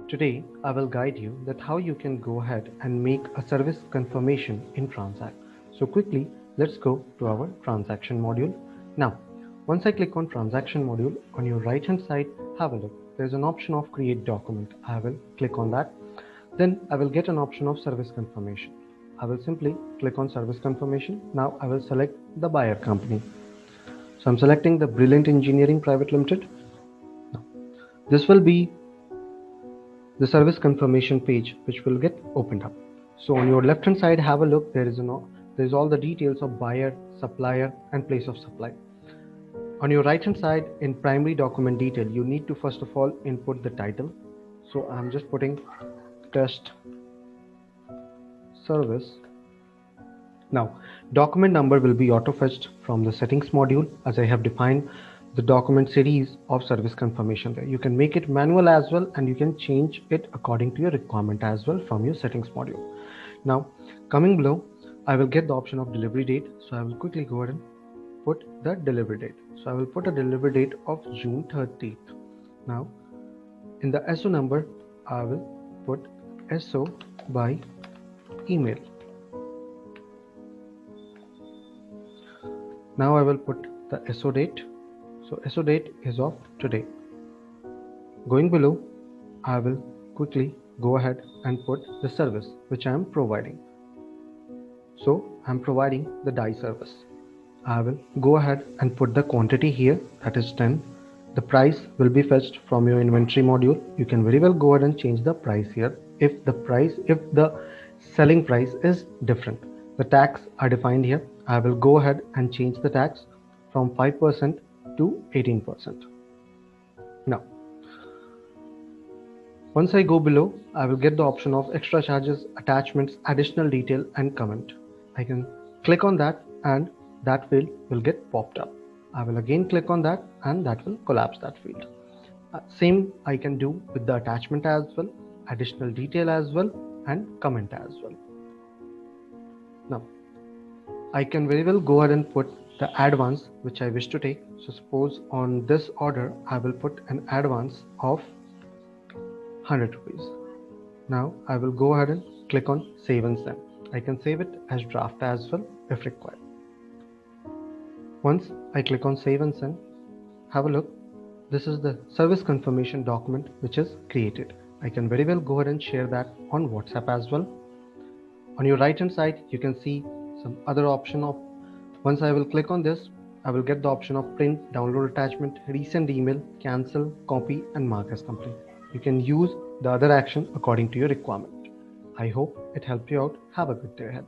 Today, I will guide you that how you can go ahead and make a service confirmation in TranZact. So quickly, let's go to our transaction module. Now, once I click on transaction module, on your right hand side, have a look. There's an option of create document. I will click on that. Then I will get an option of service confirmation. I will simply click on service confirmation. Now I will select the buyer company. So I'm selecting the Brilliant Engineering Private Limited. Now, this will be the service confirmation page which will get opened up. So on your left hand side, have a look. There is all the details of buyer, supplier and place of supply. On your right hand side in primary document detail, you need to first of all input the title. So I'm just putting test service. Now document number will be auto fetched from the settings module, as I have defined the document series of service confirmation there. You can make it manual as well, and you can change it according to your requirement as well from your settings module. Now coming below, I will get the option of delivery date. So I will quickly go ahead and put the delivery date. So I will put a delivery date of June 30th. Now in the SO number, I will put SO by email. Now I will put the SO date. So SO date is of today. Going below, I will quickly go ahead and put the service which I am providing. So I am providing the dye service. I will go ahead and put the quantity here, that is 10. The price will be fetched from your inventory module. You can very well go ahead and change the price here if the selling price is different. The tax are defined here. I will go ahead and change the tax from 5% to 18%. Now once I go below, I will get the option of extra charges, attachments, additional detail and comment. I can click on that and that field will get popped up. I will again click on that and that will collapse that field. Same I can do with the attachment as well, additional detail as well and comment as well. Now I can very well go ahead and put the advance which I wish to take. So suppose on this order I will put an advance of 100 rupees. Now I will go ahead and click on save and send. I can save it as draft as well if required. Once I click on save and send, have a look. This is the service confirmation document which is created. I can very well go ahead and share that on WhatsApp as well. On your right hand side, you can see some other option of, once I will click on this, I will get the option of print, download attachment, resend email, cancel, copy and mark as complete. You can use the other action according to your requirement. I hope it helped you out. Have a good day ahead.